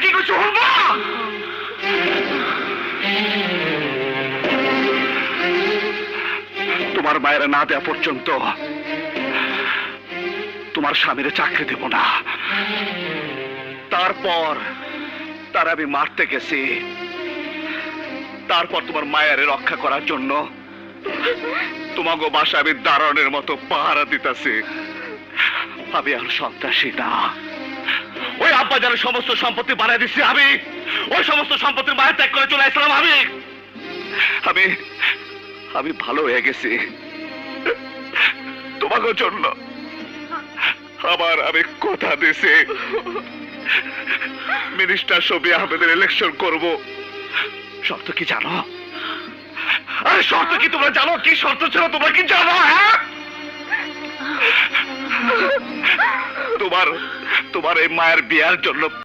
কি করছো হুলবা? তোমার মায়ের না দেওয়া পর্যন্ত তোমার স্বামীর চাকরি দেব না। তারপর তার আমি মারতে গেছি। তারপর তোমার মায়ের রক্ষা করার জন্য তোমাকে বাসা আমি দারোয়ানের মতো পাহারা দিতেছি। আমি আর সন্ত্রাসী না। ওই আব্বা যারা সমস্ত সম্পত্তি বানিয়ে দিচ্ছি আমি ওই সমস্ত সম্পত্তির মায়ের ত্যাগ করে চলে আসলাম। আমি আমি ভালো হয়ে গেছি তোমাকে জন্য। আবার আমি কথা দিছি মিনিস্টার শফি আহমেদের ইলেকশন করব। শর্ত কি জানো? আরে শর্ত কি তোমরা জানো? কি শর্ত ছিল তোমরা কি জানো? হ্যাঁ, তোমার তোমার এই মায়ের বিয়ার জন্য